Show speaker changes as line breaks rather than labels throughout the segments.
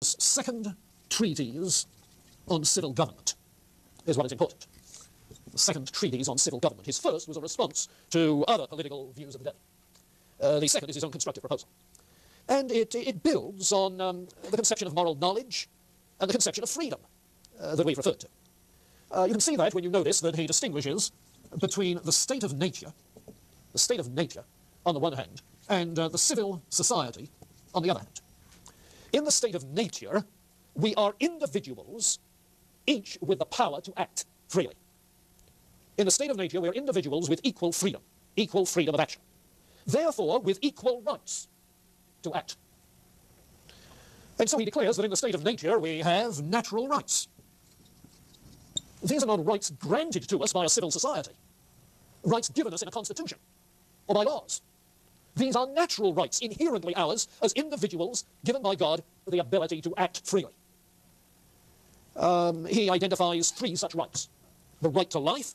second treatise on civil government is what is important. The second treatise on civil government. His first was a response to other political views of the day. The second is his own constructive proposal. And it builds on the conception of moral knowledge and the conception of freedom that we've referred to. You can see that when you notice that he distinguishes between the state of nature on the one hand, and the civil society on the other hand. In the state of nature, we are individuals, each with the power to act freely. In the state of nature, we are individuals with equal freedom of action. Therefore, with equal rights to act. And so he declares that in the state of nature, we have natural rights. These are not rights granted to us by a civil society, rights given us in a constitution or by laws. These are natural rights, inherently ours as individuals, given by God the ability to act freely. He identifies three such rights: the right to life,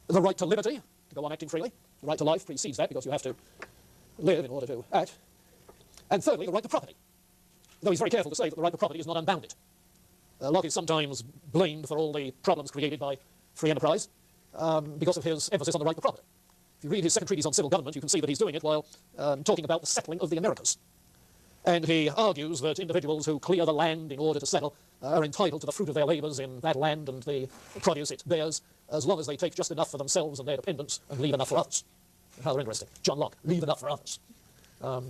the right to liberty, to go on acting freely. The right to life precedes that because you have to live in order to act. And thirdly, the right to property, though he's very careful to say that the right to property is not unbounded. Locke is sometimes blamed for all the problems created by free enterprise because of his emphasis on the right to property. If you read his second treatise on civil government, you can see that he's doing it while talking about the settling of the Americas. And he argues that individuals who clear the land in order to settle are entitled to the fruit of their labors in that land and the produce it bears, as long as they take just enough for themselves and their dependents and leave enough for others. Rather interesting. John Locke, leave enough for others,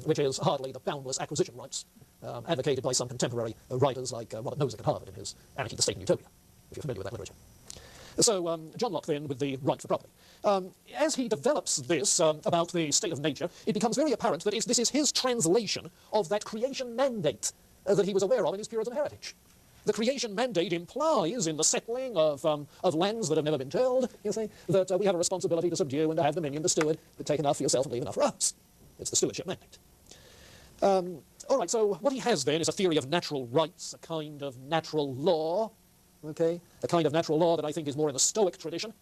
which is hardly the boundless acquisition rights advocated by some contemporary writers like Robert Nozick at Harvard in his Anarchy, the State, and Utopia, if you're familiar with that literature. So John Locke, then, with the right for property. As he develops this about the state of nature, it becomes very apparent that this is his translation of that creation mandate that he was aware of in his Puritan heritage. The creation mandate implies, in the settling of lands that have never been tilled, you see, that we have a responsibility to subdue and to have dominion, to steward, to take enough for yourself and leave enough for us. It's the stewardship mandate. All right, so what he has then is a theory of natural rights, a kind of natural law, okay, a kind of natural law that I think is more in the Stoic tradition,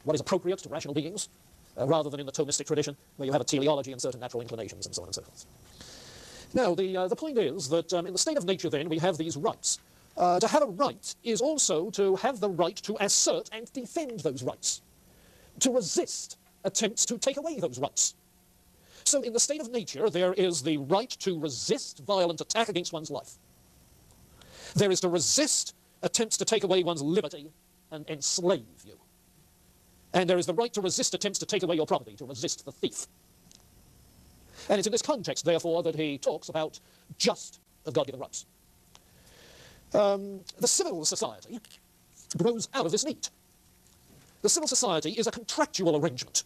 what is appropriate to rational beings, rather than in the Thomistic tradition, where you have a teleology and certain natural inclinations and so on and so forth. Now, the point is that in the state of nature, then, we have these rights. To have a right is also to have the right to assert and defend those rights, to resist attempts to take away those rights. So in the state of nature, there is the right to resist violent attack against one's life. There is to resist attempts to take away one's liberty and enslave you. And there is the right to resist attempts to take away your property, to resist the thief. And it's in this context, therefore, that he talks about just God-given rights. The civil society grows out of this need. The civil society is a contractual arrangement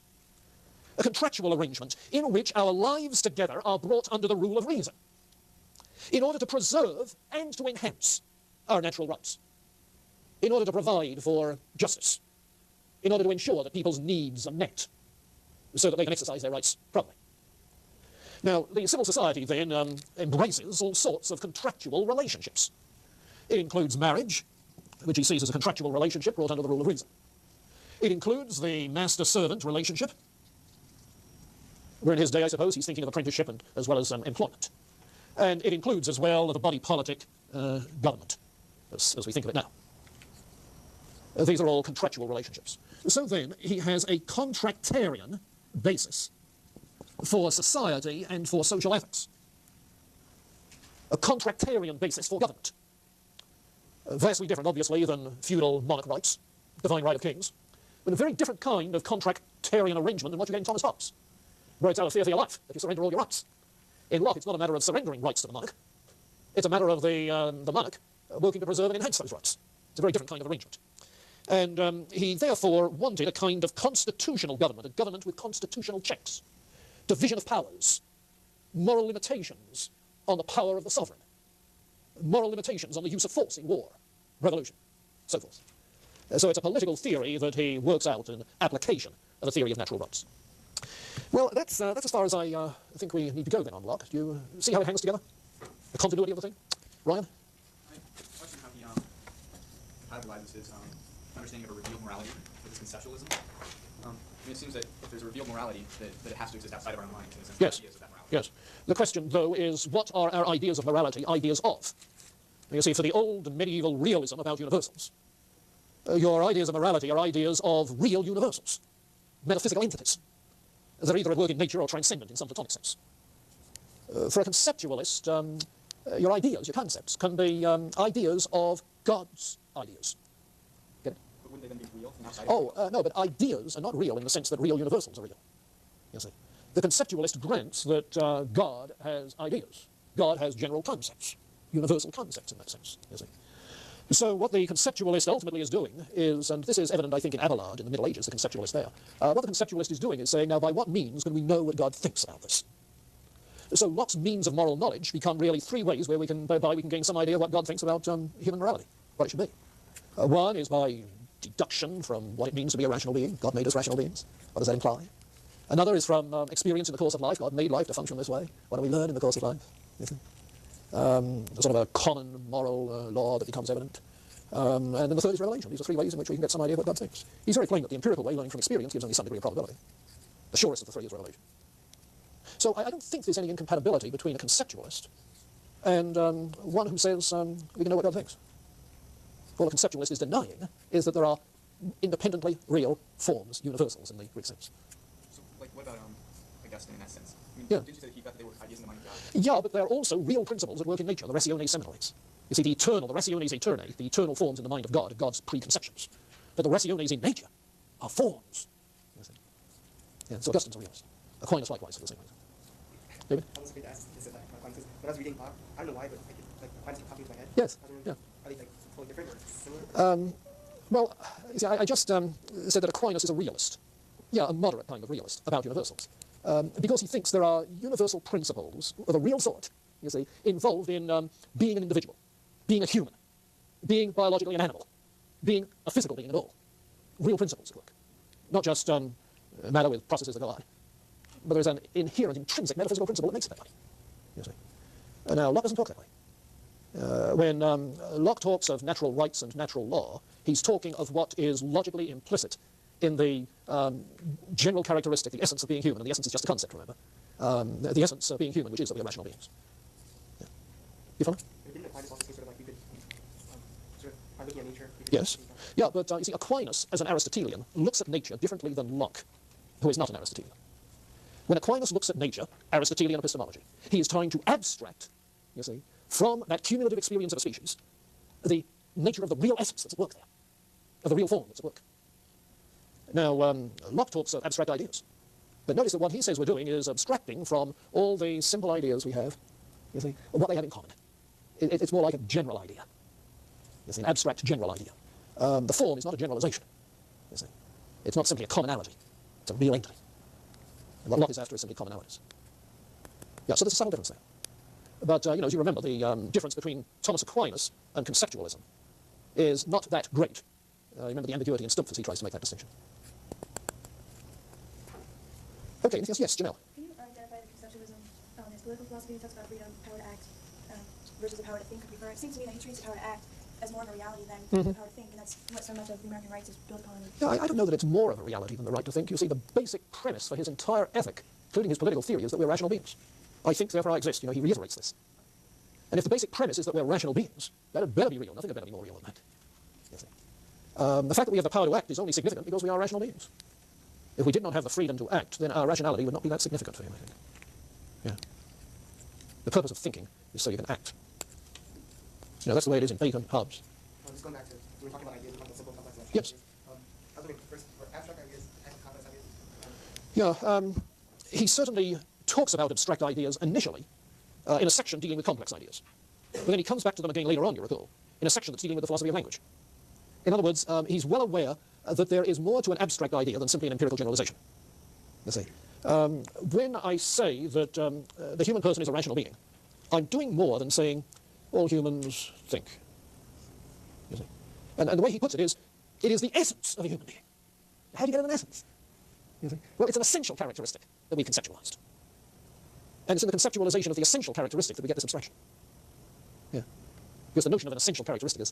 in which our lives together are brought under the rule of reason in order to preserve and to enhance our natural rights, in order to provide for justice, in order to ensure that people's needs are met so that they can exercise their rights properly. Now, the civil society then embraces all sorts of contractual relationships. It includes marriage, which he sees as a contractual relationship brought under the rule of reason. It includes the master-servant relationship, where in his day, I suppose, he's thinking of apprenticeship and, as well as employment. And it includes as well the body politic government, as we think of it now. These are all contractual relationships. So then, he has a contractarian basis for society and for social ethics. A contractarian basis for government. Vastly different, obviously, than feudal monarch rights, divine right of kings, but a very different kind of contractarian arrangement than what you get in Thomas Hobbes, where it's out of fear for your life that you surrender all your rights. In Locke, it's not a matter of surrendering rights to the monarch. It's a matter of the monarch working to preserve and enhance those rights. It's a very different kind of arrangement. And he therefore wanted a kind of constitutional government, a government with constitutional checks, division of powers, moral limitations on the power of the sovereign, moral limitations on the use of force in war, revolution, so forth. So it's a political theory that he works out in application of the theory of natural rights. Well, that's as far as I think we need to go then on Locke. Do you see how it hangs together? The continuity of the thing? Ryan?
I question how he compatibilizes his understanding of a revealed morality with his conceptualism. mean, it seems that if there's a revealed morality, that it has to exist outside of our mind, in the sense
Yes.
of ideas of that morality.
Yes. The question, though, is what are our ideas of morality ideas of? You see, for the old medieval realism about universals, your ideas of morality are ideas of real universals, metaphysical entities. They're either at work in nature or transcendent in some platonic sense. For a conceptualist, your ideas, your concepts, can be ideas of God's ideas. Get it?
But wouldn't they then be real from outside?
No, but ideas are not real in the sense that real universals are real. You see, the conceptualist grants that God has ideas. God has general concepts, universal concepts in that sense. You see. So what the conceptualist ultimately is doing is, and this is evident, I think, in Abelard in the Middle Ages, the conceptualist there. What the conceptualist is doing is saying, now, by what means can we know what God thinks about this? So Locke's means of moral knowledge become really three ways whereby we can gain some idea of what God thinks about human morality, what it should be. One is by deduction from what it means to be a rational being. God made us rational beings. What does that imply? Another is from experience in the course of life. God made life to function this way. What do we learn in the course of life? You see? Sort of a common moral law that becomes evident. And then the third is revelation. These are three ways in which we can get some idea of what God thinks. He's very plain that the empirical way, learning from experience, gives only some degree of probability. The surest of the three is revelation. So I don't think there's any incompatibility between a conceptualist and one who says we can know what God thinks. What a conceptualist is denying is that there are independently real forms, universals in the Greek sense.
So, like, what about Augustine in that sense? I mean,
Yeah.
didn't you say that he thought that they were ideas in the mind of God?
Yeah, but there are also real principles at work in nature, the rationes seminales. You see, the rationes aeternae, the eternal forms in the mind of God, are God's preconceptions. But the rationes in nature are forms. You see. Yeah, so Augustine's a realist. Aquinas likewise for the same reason. David?
I was afraid to ask this about Aquinas. When I was reading Locke, I don't know why, but Aquinas kept popping into my head.
Yes.
I was
Yeah.
wondering, are they totally different or similar?
Well, you see, I just said that Aquinas is a realist. Yeah, a moderate kind of realist about universals. Because he thinks there are universal principles of a real sort, you see, involved in being an individual, being a human, being biologically an animal, being a physical being at all. Real principles at work. Not just matter with processes that go on. But there's an inherent, intrinsic metaphysical principle that makes it that way. You see. Now, Locke doesn't talk that way. When Locke talks of natural rights and natural law, he's talking of what is logically implicit in the general characteristic, the essence of being human, and the essence is just a concept, remember. The essence of being human, which is that we are rational beings. Yeah. You follow?
Didn't Aquinas also say sort of like we could, sort of, by looking at nature, we could
Yes. Yeah, but you see, Aquinas, as an Aristotelian, looks at nature differently than Locke, who is not an Aristotelian. When Aquinas looks at nature, Aristotelian epistemology, he is trying to abstract, you see, from that cumulative experience of a species, the nature of the real essence that's at work there, of the real form that's at work. Now, Locke talks of abstract ideas. But notice that what he says we're doing is abstracting from all the simple ideas we have, you see, what they have in common. It's more like a general idea. You see, an abstract general idea. The form is not a generalization, you see. It's not simply a commonality. It's a real entity. And what Locke is after is simply commonalities. Yeah, so there's a subtle difference there. But, as you remember, the difference between Thomas Aquinas and conceptualism is not that great. Remember the ambiguity in Stumpf as he tries to make that distinction. Okay, anything else? Yes, Janelle.
Can you identify the conceptualism as political philosophy? He talks about freedom, power to act, versus the power to think or prefer. It seems to me that he treats the power to act as more of a reality than the power to think, and that's what so much of the American rights is built upon.
Yeah, I don't know that it's more of a reality than the right to think. You see, the basic premise for his entire ethic, including his political theory, is that we're rational beings. I think, therefore I exist. He reiterates this. And if the basic premise is that we're rational beings, that had better be real. Nothing had better be more real than that. You see. The fact that we have the power to act is only significant because we are rational beings. If we did not have the freedom to act, then our rationality would not be that significant for him, I think. Yeah. The purpose of thinking is so you can act. That's the way it is in Bacon, Hobbes.
Just going back to, we were talking about ideas, we were talking about simple, complex, and
Yes.
abstract ideas. I was looking first for abstract ideas and complex ideas.
Yeah, he certainly talks about abstract ideas initially in a section dealing with complex ideas. But then he comes back to them again later on, you recall, in a section that's dealing with the philosophy of language. In other words, he's well aware that there is more to an abstract idea than simply an empirical generalization. You see. When I say that the human person is a rational being, I'm doing more than saying all humans think. You see. And the way he puts it is the essence of a human being. How do you get an essence? You see. Well, it's an essential characteristic that we've conceptualized. And it's in the conceptualization of the essential characteristic that we get this abstraction. Yeah. Because the notion of an essential characteristic is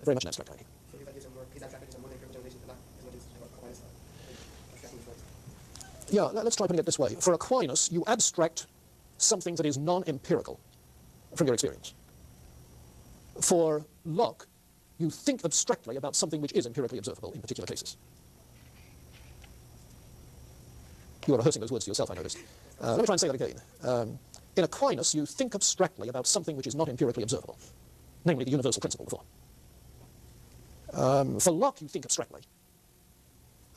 very much an abstract idea.
So his abstract ideas are more than empirical generalization, but not as much as Aquinas abstracting the
Yeah, let's try putting it this way. For Aquinas, you abstract something that is non-empirical from your experience. For Locke, you think abstractly about something which is empirically observable in particular cases. You are rehearsing those words to yourself, I notice. Let me try and say that again. In Aquinas, you think abstractly about something which is not empirically observable, namely the universal principle of law. For Locke, you think abstractly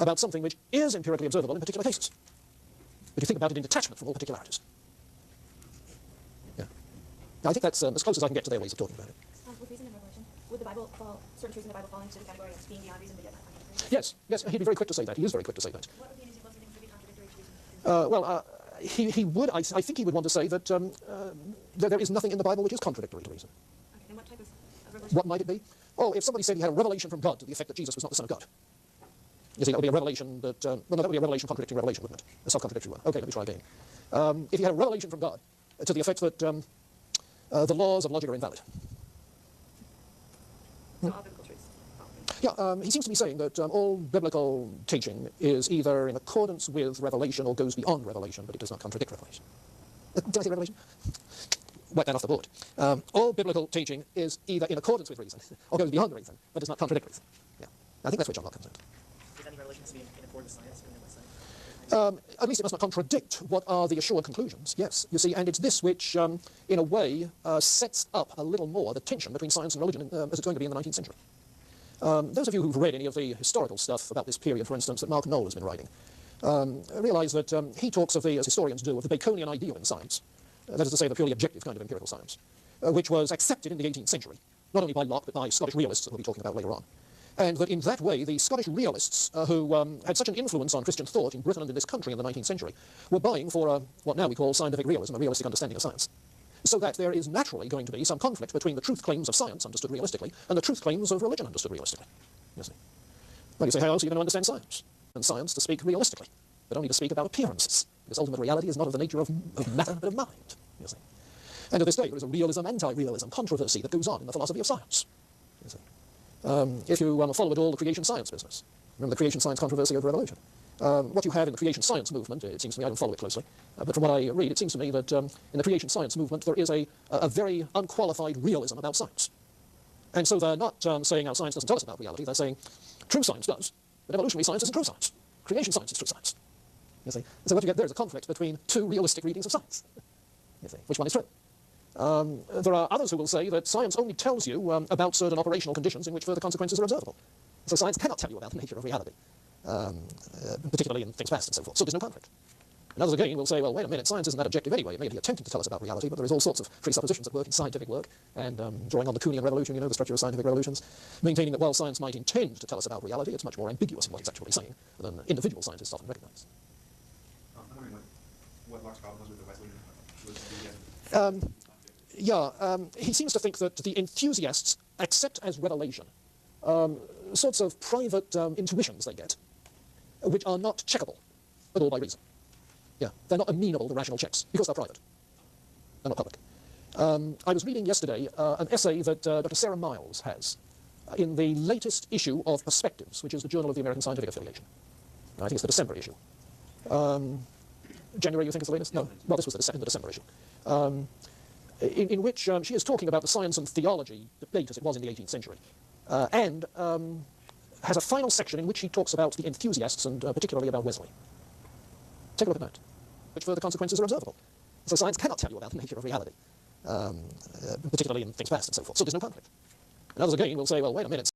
about something which is empirically observable in particular cases. But you think about it in detachment from all particularities. Yeah. Now, I think that's as close as I can get to their ways of talking about it.
With reason and revelation, would the Bible fall, certain truths in the Bible fall into the category of being beyond reason but yet not contradictory?
Yes, yes, he'd be very quick to say that. He is very quick to say that.
What opinions most of the things would be contradictory to reason?
He would, I think he would want to say that there is nothing in the Bible which is contradictory to reason.
Okay, and what type of revelation?
What might it be? Oh, if somebody said he had a revelation from God to the effect that Jesus was not the Son of God. You see, that would be a revelation that, well, no, that would be a revelation contradicting revelation, wouldn't it? A self-contradictory one. Okay, let me try again. If he had a revelation from God to the effect that the laws of logic are invalid.
So all biblical truths.
Yeah, he seems to be saying that all biblical teaching is either in accordance with revelation or goes beyond revelation, but it does not contradict revelation. Did I say revelation? Wipe that off the board. All biblical teaching is either in accordance with reason or goes beyond reason, but does not contradict reason. Yeah, I think that's where John Locke comes in.
Does any revelation have to be in accordance with science?
At least it must not contradict what are the assured conclusions, yes. You see, and it's this which, in a way, sets up a little more the tension between science and religion as it's going to be in the 19th century. Those of you who've read any of the historical stuff about this period, for instance, that Mark Knoll has been writing, realize that he talks of the, as historians do, of the Baconian ideal in science, that is to say, the purely objective kind of empirical science, which was accepted in the 18th century, not only by Locke, but by Scottish realists that we'll be talking about later on. And that in that way, the Scottish realists, who had such an influence on Christian thought in Britain and in this country in the 19th century, were buying for what now we call scientific realism, a realistic understanding of science. So that there is naturally going to be some conflict between the truth claims of science, understood realistically, and the truth claims of religion, understood realistically. You see. Well, you say, how else are you going to understand science? And science to speak realistically, but only to speak about appearances, because ultimate reality is not of the nature of matter, but of mind. You see. And to this day, there is a realism, anti-realism controversy that goes on in the philosophy of science. You see. If you follow at all the creation science business, remember the creation science controversy over evolution. What you have in the creation science movement, it seems to me, I don't follow it closely, but from what I read, it seems to me that in the creation science movement there is a very unqualified realism about science. And so they're not saying our science doesn't tell us about reality, they're saying true science does, but evolutionary science isn't true science. Creation science is true science. You see? So what you get there is a conflict between two realistic readings of science. You see? Which one is true? There are others who will say that science only tells you about certain operational conditions in which further consequences are observable. So science cannot tell you about the nature of reality, particularly in things past and so forth. So there's no conflict. And others again will say, well, wait a minute, science isn't that objective anyway. It may be attempting to tell us about reality, but there is all sorts of presuppositions at work in scientific work, and drawing on the Kuhnian revolution, you know, the structure of scientific revolutions, maintaining that while science might intend to tell us about reality, it's much more ambiguous in what it's actually saying than individual scientists often recognize.
I'm wondering what Locke's problem was with the Wesleyan.
He seems to think that the enthusiasts accept as revelation sorts of private intuitions they get, which are not checkable at all by reason. Yeah, they're not amenable to rational checks, because they're private. They're not public. I was reading yesterday an essay that Dr. Sarah Miles has in the latest issue of Perspectives, which is the Journal of the American Scientific Affiliation. I think it's the December issue. January, you think is the latest? No, well, this was the December issue. In which she is talking about the science and theology debate as it was in the 18th century, and has a final section in which she talks about the enthusiasts and particularly about Wesley. Take a look at that, which further consequences are observable. So science cannot tell you about the nature of reality, particularly in things past and so forth. So there's no conflict. And others again will say, well, wait a minute.